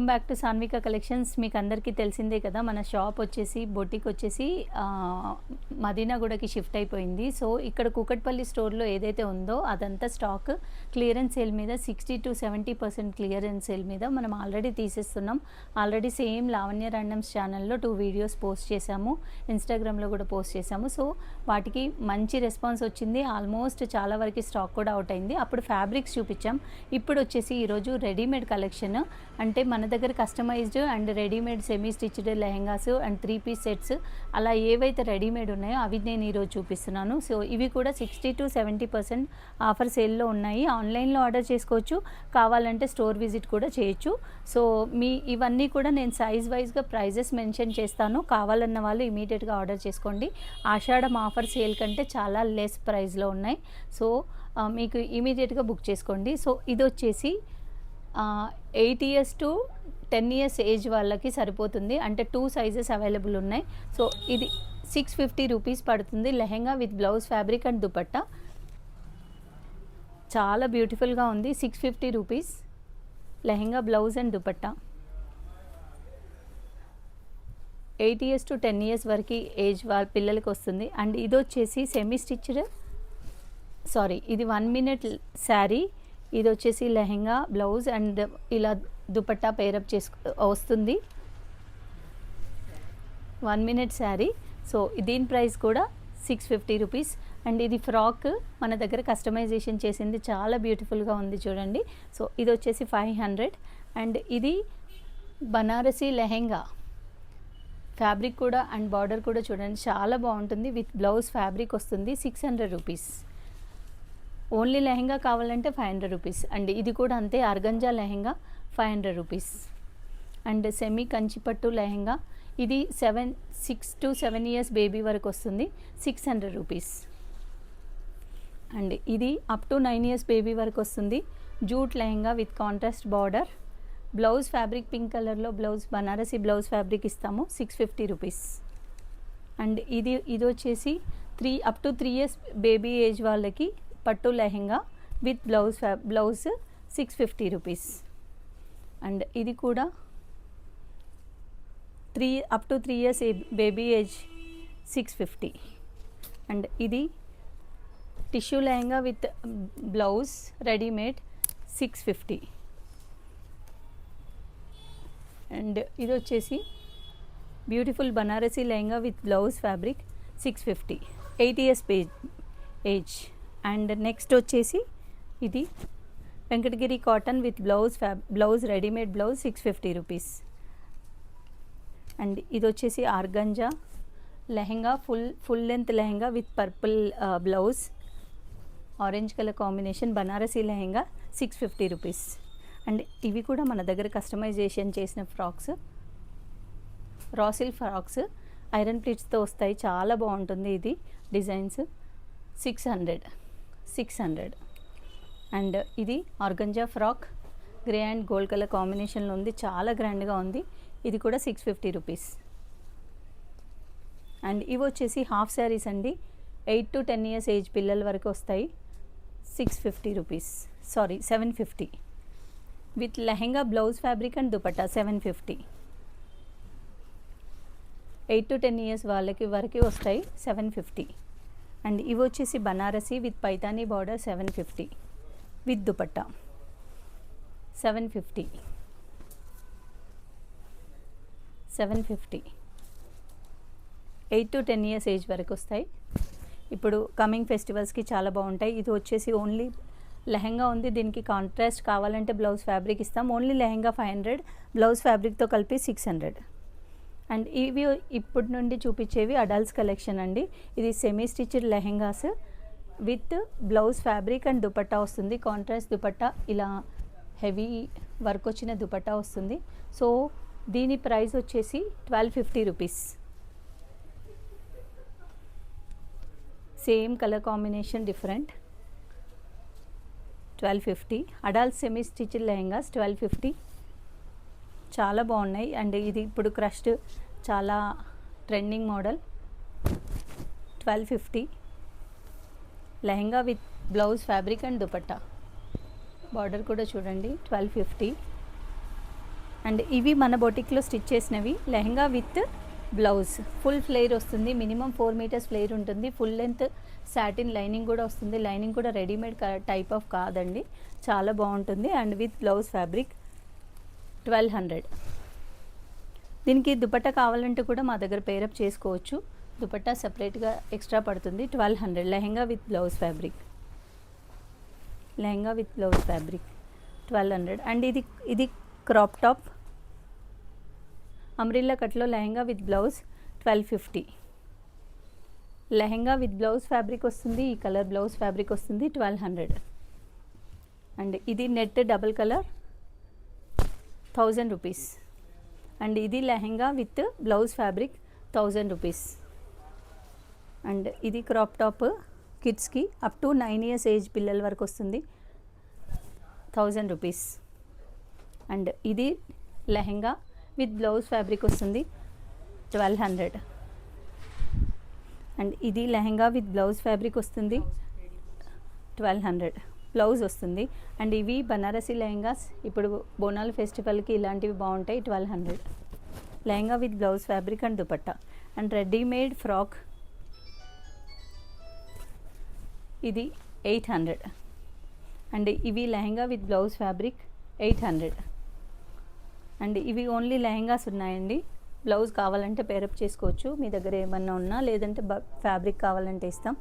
Welcome back to Sanvika collections. మీకు అందరికీ తెలిసిందే కదా, మన షాప్ వచ్చేసి బొటిక్ వచ్చేసి మదీనాగూడకి షిఫ్ట్ అయిపోయింది. సో ఇక్కడ కూకట్పల్లి స్టోర్లో ఏదైతే ఉందో అదంతా స్టాక్ క్లియరెన్స్ సేల్ మీద 60 to 70% క్లియరెన్స్ సేల్ మీద మనం ఆల్రెడీ తీసేస్తున్నాం. ఆల్రెడీ సేమ్ లావణ్య ర్యాండమ్స్ ఛానల్లో 2 వీడియోస్ పోస్ట్ చేశాము, ఇన్స్టాగ్రామ్లో కూడా పోస్ట్ చేశాము. సో వాటికి మంచి రెస్పాన్స్ వచ్చింది. ఆల్మోస్ట్ చాలా వరకు స్టాక్ కూడా అవుట్ అయింది. అప్పుడు ఫ్యాబ్రిక్స్ చూపించాం. ఇప్పుడు వచ్చేసి ఈరోజు రెడీమేడ్ కలెక్షన్, అంటే మన దగ్గర customised and readymade semi stitched lehengas and 3 piece sets అలా ఏవైతే రెడీమేడ్ ఉన్నాయో అవి నేను ఈరోజు చూపిస్తున్నాను. సో ఇవి కూడా 60 to 70% ఆఫర్ సేల్లో ఉన్నాయి. ఆన్లైన్లో ఆర్డర్ చేసుకోవచ్చు, కావాలంటే స్టోర్ విజిట్ కూడా చేయొచ్చు. సో ఇవన్నీ కూడా నేను సైజ్ వైజ్గా ప్రైజెస్ మెన్షన్ చేస్తాను. కావాలన్న వాళ్ళు ఇమీడియట్గా ఆర్డర్ చేసుకోండి. ఆషాఢం ఆఫర్ సేల్ కంటే చాలా లెస్ ప్రైస్లో ఉన్నాయి. సో మీకు ఇమీడియట్గా బుక్ చేసుకోండి. సో ఇది వచ్చేసి 8 years to 10 years ఏజ్ వాళ్ళకి సరిపోతుంది. అంటే 2 సైజెస్ అవైలబుల్ ఉన్నాయి. సో ఇది 650 రూపీస్ పడుతుంది. Lehenga with blouse fabric and dupatta చాలా బ్యూటిఫుల్గా ఉంది. 650 rupees lehenga blouse and dupatta. 8 years to 10 years వరకు ఏజ్ వాళ్ళ పిల్లలకి వస్తుంది. అండ్ ఇది వచ్చేసి సెమీ స్టిచ్డ్, ఇది 1 minute శారీ. ఇది వచ్చేసి లెహెంగా బ్లౌజ్ అండ్ ఇలా దుపట్టా పేరప్ వస్తుంది. 1 minute శారీ. సో దీని ప్రైస్ కూడా 650 రూపీస్. అండ్ ఇది ఫ్రాక్ మన దగ్గర కస్టమైజేషన్ చేసింది, చాలా బ్యూటిఫుల్గా ఉంది చూడండి. సో ఇది వచ్చేసి 500. అండ్ ఇది బనారసీ లెహెంగా ఫ్యాబ్రిక్ కూడా అండ్ బార్డర్ కూడా చూడండి చాలా బాగుంటుంది. విత్ బ్లౌజ్ ఫ్యాబ్రిక్ వస్తుంది. 600 రూపీస్. ఓన్లీ లెహెంగా కావాలంటే 500 రూపీస్. అండ్ ఇది కూడా అంతే, organza lehenga 500 rupees. And semi Kanchipattu lehenga ఇది 6 to 7 years బేబీ వరకు వస్తుంది. 600 రూపీస్. అండ్ ఇది అప్ టు 9 years బేబీ వరకు వస్తుంది. Jute lehenga with contrast border, blouse fabric pink కలర్లో బ్లౌజ్, బనారసీ బ్లౌజ్ ఫ్యాబ్రిక్ ఇస్తాము. 650 రూపీస్. అండ్ ఇది వచ్చేసి up to 3 years baby age వాళ్ళకి పట్టు lehenga with blouse 650 rupees. And ఇది కూడా up to 3 years baby age 650. And ఇది tissue lehenga with blouse readymade 650. And ఇది వచ్చేసి beautiful Banarasi lehenga with blouse fabric 650. 8 years age. And next వచ్చేసి ఇది Venkatagiri cotton with blouse readymade blouse 650 rupees. And ఇది వచ్చేసి organza lehenga full length lehenga with purple blouse, orange colour combination Banarasi lehenga 650 rupees. And ఇవి కూడా మన దగ్గర కస్టమైజేషన్ చేసిన ఫ్రాక్స్, రాసిల్ ఫ్రాక్స్ ఐరన్ ప్లీట్స్తో వస్తాయి. చాలా బాగుంటుంది ఇది డిజైన్స్. 600. అండ్ ఇది organza frock grey and gold colour కాంబినేషన్లో ఉంది, చాలా గ్రాండ్గా ఉంది. ఇది కూడా 650 రూపీస్. అండ్ ఇవి వచ్చేసి హాఫ్ శారీస్ అండి, 8 to 10 years ఏజ్ పిల్లల వరకు వస్తాయి. 650 rupees, 750. With lehenga blouse fabric and dupatta 750. 8 to 10 years వాళ్ళకి వరకు వస్తాయి 750. అండ్ ఇవి వచ్చేసి Banarasi with Paithani border 750 with dupatta 750. 8 to 10 years age వరకు వస్తాయి. ఇప్పుడు కమింగ్ ఫెస్టివల్స్కి చాలా బాగుంటాయి. ఇది వచ్చేసి ఓన్లీ లెహెంగా ఉంది, దీనికి కాంట్రాస్ట్ కావాలంటే బ్లౌజ్ ఫ్యాబ్రిక్ ఇస్తాం. ఓన్లీ లెహెంగా 500, బ్లౌజ్ ఫ్యాబ్రిక్తో కలిపి 600. అండ్ ఇవి ఇప్పటి నుండి చూపించేవి అడల్ట్స్ కలెక్షన్ అండి. ఇది semi stitched lehengas with blouse fabric and dupatta వస్తుంది. కాంట్రాస్ట్ దుపట్టా, ఇలా హెవీ వర్క్ వచ్చిన దుపట్టా వస్తుంది. సో దీని ప్రైస్ వచ్చేసి 1250 rupees. Same colour combination different. 1250. Adult semi stitched lehengas 1250. చాలా బాగున్నాయి. అండ్ ఇది ఇప్పుడు క్రష్డ్ చాలా trending model. 1250 lehenga with blouse fabric and dupatta, border కూడా చూడండి. 1250. అండ్ ఇవి మన బొటిక్లో స్టిచ్ చేసినవి. Lehenga with blouse full flare వస్తుంది. మినిమం 4 మీటర్స్ ఫ్లేర్ ఉంటుంది. ఫుల్ లెంత్ సాటిన్ లైనింగ్ కూడా వస్తుంది. లైనింగ్ కూడా రెడీమేడ్ టైప్ ఆఫ్ కాదండి, చాలా బాగుంటుంది. And with blouse fabric 1200. దీనికి దుపట్టా కావాలంటే కూడా మా దగ్గర పేరప్ చేసుకోవచ్చు. దుపట్టా సపరేట్గా ఎక్స్ట్రా పడుతుంది. 1200 lehenga with blouse fabric. Lehenga with blouse fabric 1200. And ఇది క్రాప్ టాప్ అమ్రిల్లా కట్లో lehenga with blouse 1250. Lehenga with blouse fabric వస్తుంది. ఈ కలర్ బ్లౌజ్ ఫ్యాబ్రిక్ వస్తుంది 1200. అండ్ ఇది net double colour 1000 rupees. And ఇది lehenga with blouse fabric 1000 rupees. And ఇది క్రాప్ టాప్ కిడ్స్కి up to 9 years age పిల్లల వరకు వస్తుంది 1000 రూపీస్. అండ్ ఇది లెహంగా విత్ బ్లౌజ్ ఫ్యాబ్రిక్ వస్తుంది 1200. అండ్ ఇది లెహంగా విత్ బ్లౌజ్ ఫ్యాబ్రిక్ వస్తుంది 1200 బ్లౌజ్ వస్తుంది. అండ్ ఇవి బనారసి లెహంగాస్, ఇప్పుడు బోనాల ఫెస్టివల్కి ఇలాంటివి బాగుంటాయి. 1200 lehenga with blouse fabric and dupatta. And readymade frock ఇది 800. అండ్ ఇవి lehenga with blouse fabric 800. And ఇవి ఓన్లీ లెహంగాస్ ఉన్నాయండి. బ్లౌజ్ కావాలంటే పేరప్ చేసుకోవచ్చు మీ దగ్గర ఏమన్నా ఉన్నా, లేదంటే ఫ్యాబ్రిక్ కావాలంటే ఇస్తాం.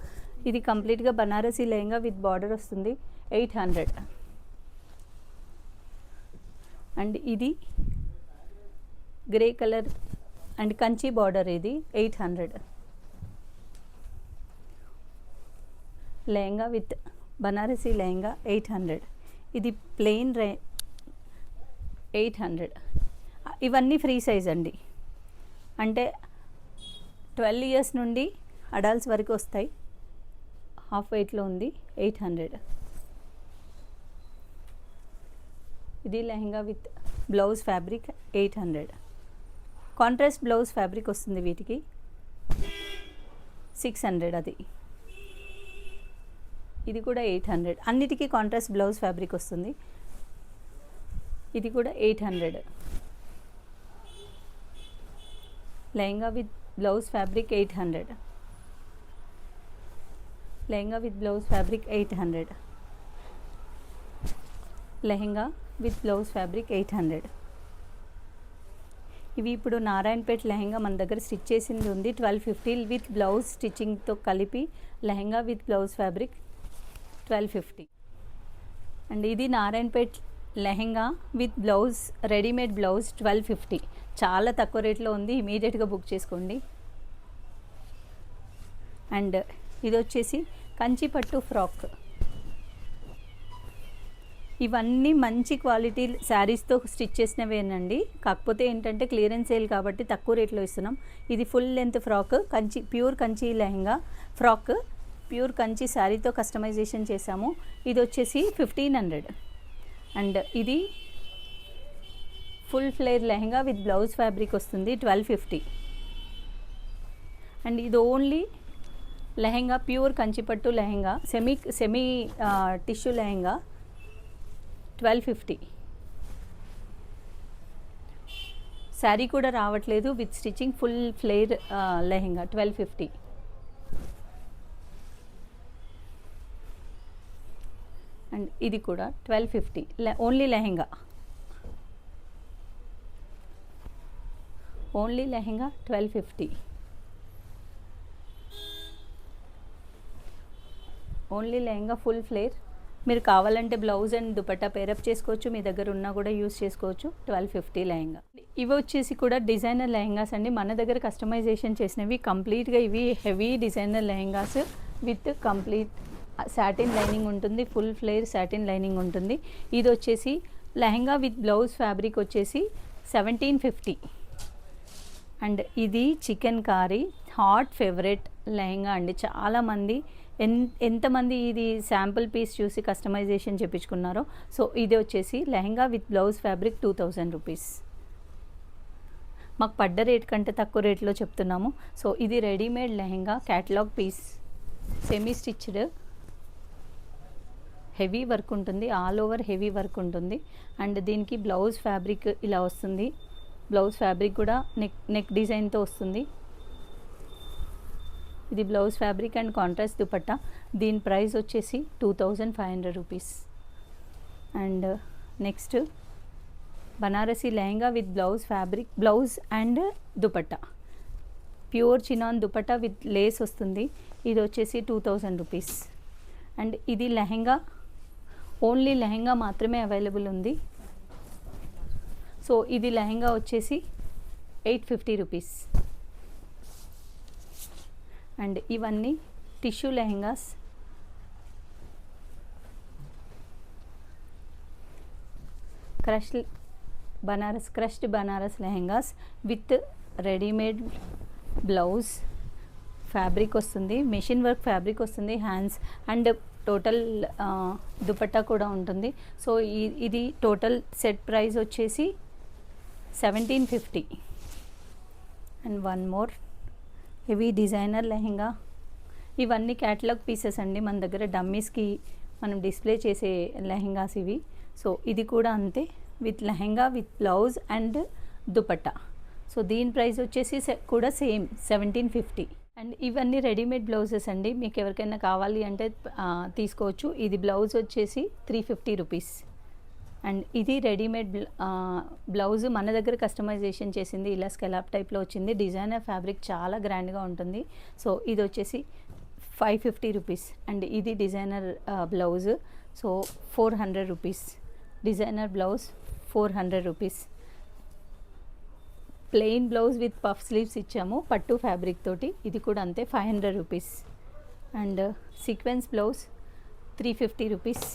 ఇది కంప్లీట్గా బనారసి లెహంగా విత్ బార్డర్ వస్తుంది 800. అండ్ ఇది grey colour and Kanchi border, ఇది 800. లెహంగా విత్ బనారసి లెహంగా 800. ఇది ప్లెయిన్ 800. ఇవన్నీ ఫ్రీ సైజ్ అండి, అంటే 12 ఇయర్స్ నుండి అడల్ట్స్ వరకు వస్తాయి. హాఫ్ వెయిట్లో ఉంది 800. ఇది lehenga with blouse fabric 800. Contrast blouse fabric వస్తుంది వీటికి 600. అది ఇది కూడా 800. అన్నిటికీ కాంట్రాస్ట్ బ్లౌజ్ ఫ్యాబ్రిక్ వస్తుంది. ఇది కూడా 800. Lehenga with blouse fabric 800. Lehenga with blouse fabric 800. Lehenga with blouse fabric 800. ఇవి ఇప్పుడు నారాయణపేట లెహంగా మన దగ్గర స్టిచ్ చేసింది ఉంది 1250 విత్ బ్లౌజ్ స్టిచ్చింగ్తో కలిపి lehenga with blouse fabric 1250. And ఇది Narayanpet lehenga with blouse readymade blouse 1250. చాలా తక్కువ రేట్లో ఉంది, ఇమీడియట్గా బుక్ చేసుకోండి. అండ్ ఇది వచ్చేసి కంచి పట్టు ఫ్రాక్. ఇవన్నీ మంచి క్వాలిటీ శారీస్తో స్టిచ్ చేసినవేనండి, కాకపోతే ఏంటంటే క్లియరెన్స్ సేల్ కాబట్టి తక్కువ రేట్లో ఇస్తున్నాం. ఇది full length frock, Kanchi pure Kanchi lehenga frock, pure Kanchi శారీతో కస్టమైజేషన్ చేసాము. ఇది వచ్చేసి 1500. అండ్ ఇది full flare lehenga with blouse fabric వస్తుంది 1250. అండ్ ఇది only lehenga pure Kanchipattu lehenga semi tissue lehenga 1250. Sari కూడా రావట్లేదు, with stitching full flare lehenga 1250. And ఇది కూడా 1250 only lehenga. Only lehenga 1250. Only lehenga full flare. మీరు కావాలంటే బ్లౌజ్ అండ్ దుపట్టా పేరప్ చేసుకోవచ్చు, మీ దగ్గర ఉన్నా కూడా యూస్ చేసుకోవచ్చు. 1250 లెహంగా. ఇవి వచ్చేసి కూడా డిజైనర్ లెహంగాస్ అండి, మన దగ్గర కస్టమైజేషన్ చేసినవి కంప్లీట్గా. ఇవి heavy designer lehengas with complete satin lining ఉంటుంది, ఫుల్ ఫ్లేర్ సాటిన్ లైనింగ్ ఉంటుంది. ఇది వచ్చేసి లెహంగా విత్ బ్లౌజ్ ఫ్యాబ్రిక్ వచ్చేసి 1750. అండ్ ఇది chicken curry hot favourite lehenga అండి. చాలామంది ఎంతమంది ఇది శాంపుల్ పీస్ చూసి కస్టమైజేషన్ చేయించుకున్నారో. సో ఇది వచ్చేసి lehenga with blouse fabric 2000 rupees. మాకు పడ్డ రేట్ కంటే తక్కువ రేట్లో చెప్తున్నాము. సో ఇది readymade lehenga catalogue piece, semi stitched heavy work ఉంటుంది, ఆల్ ఓవర్ హెవీ వర్క్ ఉంటుంది. అండ్ దీనికి బ్లౌజ్ ఫ్యాబ్రిక్ ఇలా వస్తుంది. బ్లౌజ్ ఫ్యాబ్రిక్ కూడా నెక్ డిజైన్తో వస్తుంది. ఇది blouse fabric and contrast dupatta. దీని ప్రైస్ వచ్చేసి 2500 rupees. And next Banarasi lehenga with blouse fabric, blouse and dupatta. Pure chinon dupatta with lace వస్తుంది. ఇది వచ్చేసి 2000 రూపీస్. అండ్ ఇది లెహంగా, ఓన్లీ లెహంగా మాత్రమే అవైలబుల్ ఉంది. సో ఇది లెహంగా వచ్చేసి 850 రూపీస్. అండ్ ఇవన్నీ tissue lehengas. Crushed Banaras lehengas with readymade blouse fabric వస్తుంది, మెషిన్ వర్క్ ఫ్యాబ్రిక్ వస్తుంది, హ్యాండ్స్ అండ్ టోటల్ దుపట్టా కూడా ఉంటుంది. సో ఇది టోటల్ సెట్ ప్రైస్ వచ్చేసి 1750. And one more heavy designer lehenga. ఇవన్నీ క్యాటలాగ్ పీసెస్ అండి, మన దగ్గర డమ్మీస్కి మనం డిస్ప్లే చేసే లెహంగాస్ ఇవి. సో ఇది కూడా అంతే, with lehenga with blouse and dupatta. So దీని ప్రైస్ వచ్చేసి కూడా సేమ్ 1750. అండ్ ఇవన్నీ రెడీమేడ్ బ్లౌజెస్ అండి, మీకు ఎవరికైనా కావాలి అంటే తీసుకోవచ్చు. ఇది బ్లౌజ్ వచ్చేసి 350 రూపీస్. అండ్ ఇది రెడీమేడ్ బ్లౌజ్ మన దగ్గర కస్టమైజేషన్ చేసింది, ఇలా స్కెలాప్ టైప్లో వచ్చింది. డిజైనర్ ఫ్యాబ్రిక్ చాలా గ్రాండ్గా ఉంటుంది. సో ఇది వచ్చేసి 550 రూపీస్. అండ్ ఇది designer blouse. So 400 rupees. Designer blouse 400 rupees. Plain blouse with puff sleeves ఇచ్చాము పట్టు ఫ్యాబ్రిక్ తోటి. ఇది కూడా అంతే 500 rupees. And sequence blouse 350 rupees.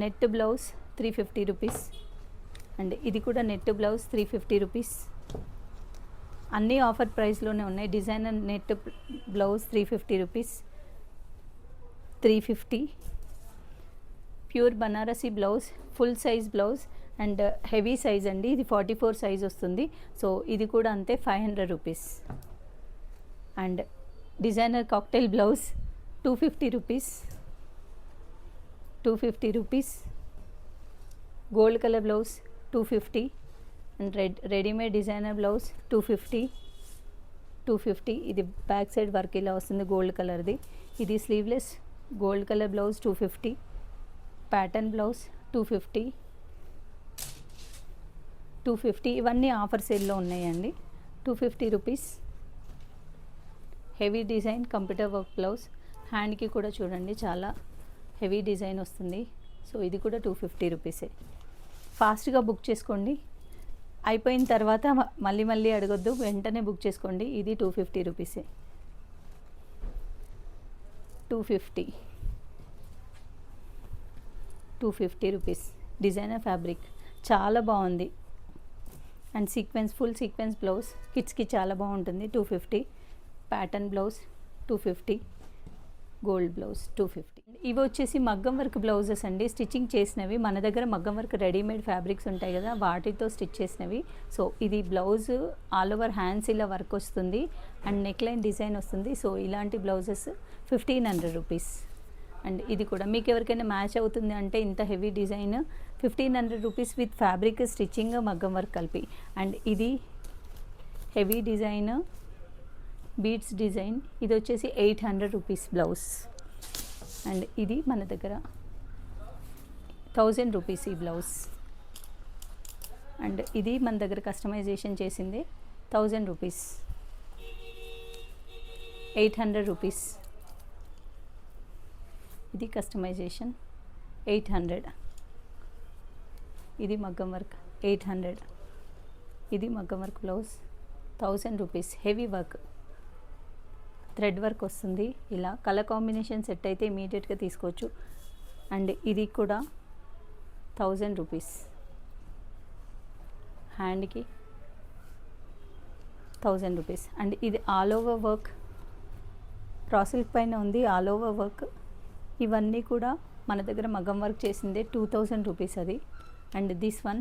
Net blouse 350 rupees. And ఇది కూడా నెట్ బ్లౌజ్ 350 రూపీస్. అన్నీ ఆఫర్ ప్రైస్లోనే ఉన్నాయి. Designer net blouse 350 rupees. 350. Pure Banarasi blouse, full size blouse and heavy size అండి, ఇది 44 సైజ్ వస్తుంది. సో ఇది కూడా అంతే 500 rupees. And designer cocktail blouse 250 rupees. 250 rupees. Gold colour blouse 250. And readymade designer blouse 250. 250. ఇది back side work ఇలా వస్తుంది gold కలర్ది. ఇది sleeveless gold colour blouse 250. Pattern blouse 250. 250. ఇవన్నీ ఆఫర్ సేల్లో ఉన్నాయండి. 250 rupees. Heavy design computer work blouse. హ్యాండ్కి కూడా చూడండి చాలా హెవీ డిజైన్ వస్తుంది. సో ఇది కూడా 250 రూపీసే. ఫాస్ట్గా బుక్ చేసుకోండి, అయిపోయిన తర్వాత మళ్ళీ అడగొద్దు, వెంటనే బుక్ చేసుకోండి. ఇది 250 రూపీసే. 250. 250 రూపీస్. డిజైనర్ ఫ్యాబ్రిక్ చాలా బాగుంది. And sequence, full sequence blouse కిడ్స్కి చాలా బాగుంటుంది. 250. Pattern blouse 250. Gold blouse 250. ఇవి వచ్చేసి మగ్గం వర్క్ బ్లౌజెస్ అండి, స్టిచ్చింగ్ చేసినవి. మన దగ్గర మగ్గం వర్క్ రెడీమేడ్ ఫ్యాబ్రిక్స్ ఉంటాయి కదా, వాటితో స్టిచ్ చేసినవి. సో ఇది బ్లౌజ్ ఆల్ ఓవర్ హ్యాండ్స్ ఇలా వర్క్ వస్తుంది అండ్ నెక్ లైన్ డిజైన్ వస్తుంది. సో ఇలాంటి బ్లౌజెస్ 1500 రూపీస్. అండ్ ఇది కూడా మీకు ఎవరికైనా మ్యాచ్ అవుతుంది అంటే ఇంత heavy design 1500 rupees with fabric, stitching, మగ్గం వర్క్ కలిపి. అండ్ ఇది హెవీ డిజైన్, బీడ్స్ డిజైన్. ఇది వచ్చేసి 800 రూపీస్ బ్లౌజ్. అండ్ ఇది మన దగ్గర 1000 రూపీస్ ఈ బ్లౌజ్. అండ్ ఇది మన దగ్గర కస్టమైజేషన్ చేసింది 1000 రూపీస్. 800 రూపీస్. ఇది కస్టమైజేషన్ 800. ఇది మగ్గం వర్క్ 800. ఇది మగ్గం work blouse 1000 rupees. Heavy work, thread work వస్తుంది. ఇలా కలర్ కాంబినేషన్ సెట్ అయితే ఇమీడియట్గా తీసుకోవచ్చు. అండ్ ఇది కూడా 1000 రూపీస్. హ్యాండ్కి 1000 రూపీస్. అండ్ ఇది ఆల్ ఓవర్ వర్క్, ప్రాసిల్క్ పైన ఉంది ఆల్ ఓవర్ వర్క్. ఇవన్నీ కూడా మన దగ్గర మగ్గం వర్క్ చేసిందే 2000 రూపీస్ అది. And this one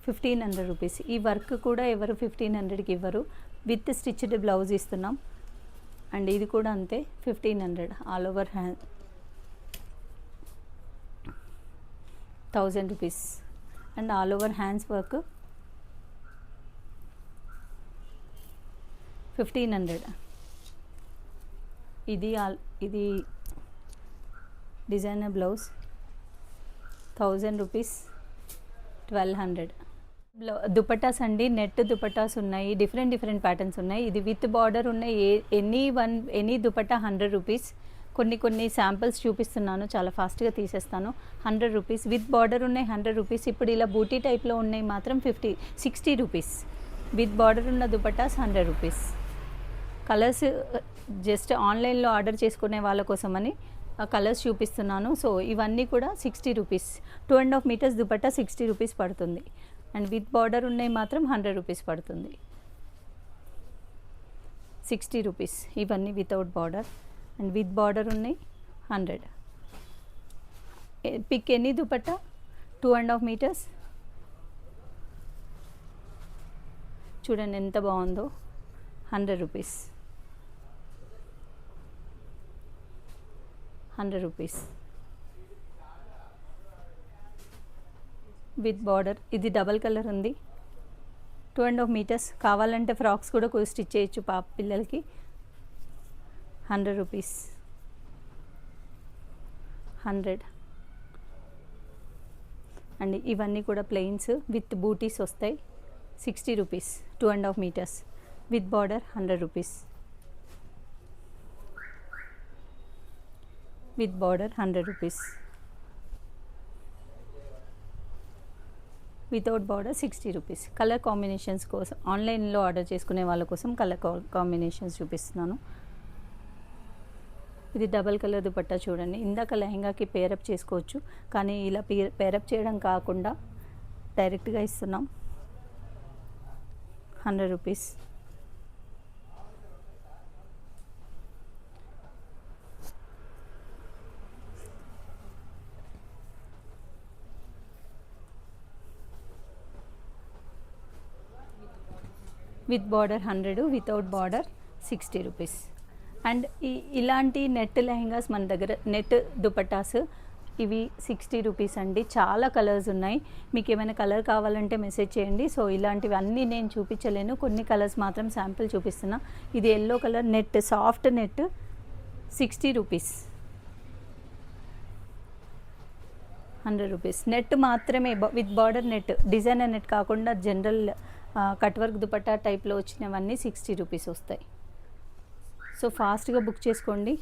1500 rupees. ఈ వర్క్ కూడా ఎవరు 1500కి ఇవ్వరు, విత్ స్టిచ్డ్ బ్లౌజ్ ఇస్తున్నాం. అండ్ ఇది కూడా అంతే 1500 all over hand. 1000 rupees. And all over hands work 1500. ఇది డిజైనర్ బ్లౌజ్ 1000 రూపీస్ 1200. దుపట్టాస్ అండి, నెట్ దుపట్టాస్ ఉన్నాయి, డిఫరెంట్ ప్యాటర్న్స్ ఉన్నాయి. ఇది విత్ బార్డర్ ఉన్నాయి. Any dupatta 100 rupees. కొన్ని శాంపిల్స్ చూపిస్తున్నాను, చాలా ఫాస్ట్గా తీసేస్తాను. 100 రూపీస్ విత్ బార్డర్ ఉన్నాయి, 100 రూపీస్. ఇప్పుడు ఇలా బూటీ టైప్లో ఉన్నాయి మాత్రం 60 రూపీస్. విత్ బార్డర్ ఉన్న దుపట్టాస్ 100 రూపీస్. కలర్స్ జస్ట్ ఆన్లైన్లో ఆర్డర్ చేసుకునే వాళ్ళ కోసమని కలర్స్ చూపిస్తున్నాను. సో ఇవన్నీ కూడా 60 రూపీస్. 2.5 మీటర్స్ దుపట్టా 60 రూపీస్ పడుతుంది. అండ్ విత్ బార్డర్ ఉన్నాయి మాత్రం 100 రూపీస్ పడుతుంది. 60 రూపీస్ ఇవన్నీ without border. And with border ఉన్నాయి 100. Pick any dupatta 2.5 metres. చూడండి ఎంత బాగుందో. 100 రూపీస్. 100 rupees with border. ఇది డబల్ కలర్ ఉంది. 2.5 మీటర్స్. కావాలంటే ఫ్రాక్స్ కూడా స్టిచ్ చేయొచ్చు పాప పిల్లలకి. 100 రూపీస్. 100. అండ్ ఇవన్నీ కూడా ప్లెయిన్స్ విత్ బూటీస్ వస్తాయి. 60 rupees. 2.5 metres with border 100 rupees. With border 100 rupees. Without border 60 rupees. Colour combinations కోసం ఆన్లైన్లో ఆర్డర్ చేసుకునే వాళ్ళ కోసం కలర్ కాంబినేషన్స్ చూపిస్తున్నాను. ఇది డబల్ కలర్ దుపట్టా చూడండి. ఇందాక లెహంగాకి పేరప్ చేసుకోవచ్చు, కానీ ఇలా పేరప్ చేయడం కాకుండా డైరెక్ట్గా ఇస్తున్నాం. 100 rupees. With border 100, without border 60 rupees. And ఇలాంటి నెట్ లెహంగాస్ మన దగ్గర, నెట్ దుపట్టాస్ ఇవి 60 రూపీస్ అండి. చాలా కలర్స్ ఉన్నాయి. మీకు ఏమైనా కలర్ కావాలంటే మెసేజ్ చేయండి. సో ఇలాంటివి అన్నీ నేను చూపించలేను, కొన్ని కలర్స్ మాత్రం శాంపిల్ చూపిస్తున్నా. ఇది yellow colour net, soft net 60 rupees. 100 rupees. Net మాత్రమే with border net, designer net కాకుండా జనరల్ కట్ వర్క్ దుపట్టా టైప్లో వచ్చినవన్నీ 60 రూపీస్ వస్తాయి. సో ఫాస్ట్గా బుక్ చేసుకోండి.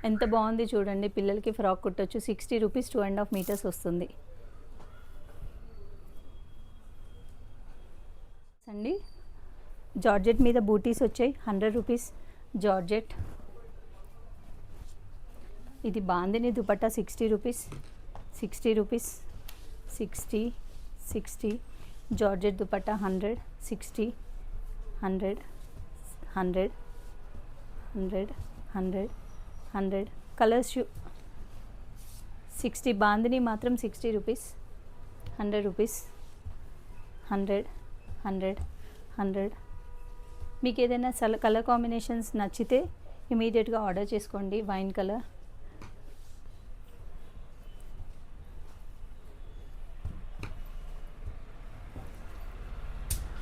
ఎంత బాగుంది చూడండి. పిల్లలకి ఫ్రాక్ కుట్టొచ్చు. 60 రూపీస్ 2.5 మీటర్స్ వస్తుంది అండి. జార్జెట్ మీద బూటీస్ వచ్చాయి. 100 రూపీస్ జార్జెట్. ఇది bandhani dupatta 60 rupees. 60 rupees. 60 georgette dupatta 100. 60 100 100 100 100 100 colours 60. Bandhani మాత్రం 60 రూపీస్. 100 రూపీస్. 100 100 100. మీకు ఏదైనా కలర్ కాంబినేషన్స్ నచ్చితే ఇమీడియట్గా ఆర్డర్ చేసుకోండి. Wine colour.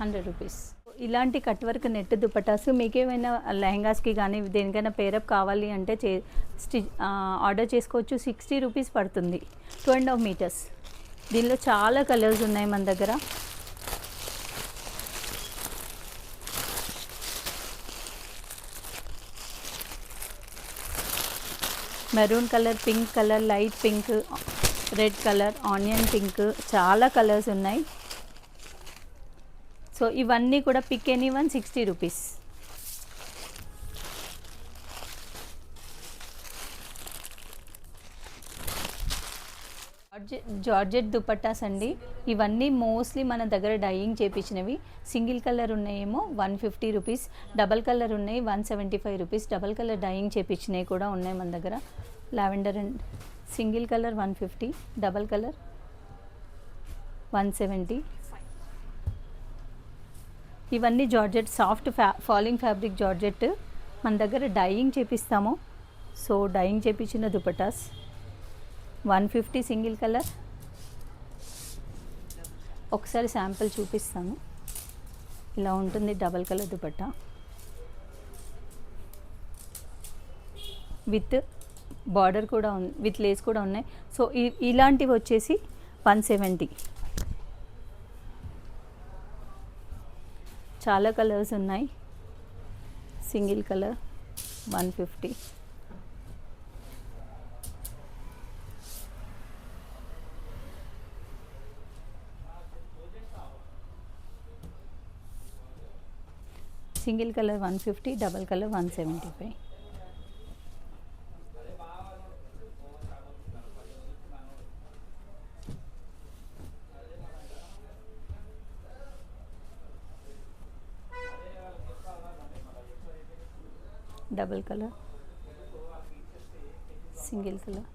100 రూపీస్. ఇలాంటి కట్ వర్క్ నెట్ దుపట్టాస్ మీకు ఏమైనా లెహంగాస్కి కానీ దేనికైనా పేరప్ కావాలి అంటే ఆర్డర్ చేసుకోవచ్చు. 60 రూపీస్ పడుతుంది. 2.5 మీటర్స్. దీనిలో చాలా కలర్స్ ఉన్నాయి మన దగ్గర. Maroon colour, pink colour, light pink, red colour, onion pink, చాలా కలర్స్ ఉన్నాయి. సో ఇవన్నీ కూడా pick any one 60 rupees. Georgette dupattas అండి. ఇవన్నీ మోస్ట్లీ మన దగ్గర డైయింగ్ చేపించినవి. సింగిల్ కలర్ ఉన్నాయేమో 150 రూపీస్, డబల్ కలర్ ఉన్నాయి 175 రూపీస్. డబల్ కలర్ డైయింగ్ చేపించినవి కూడా ఉన్నాయి మన దగ్గర. Lavender and single colour 150, double colour 170. ఇవన్నీ georgette, soft falling fabric georgette. మన దగ్గర డైయింగ్ చేపిస్తాము. సో డైయింగ్ చేపించిన దుపట్టాస్ 150 సింగిల్ కలర్. ఒకసారి శాంపిల్ చూపిస్తాను. ఇలా ఉంటుంది double colour dupatta with border కూడా ఉంది, విత్ లేస్ కూడా ఉన్నాయి. సో ఇలాంటివి వచ్చేసి 170. చాలా కలర్స్ ఉన్నాయి. Single colour 150. Single colour 150, double colour 175. Double colour, single colour.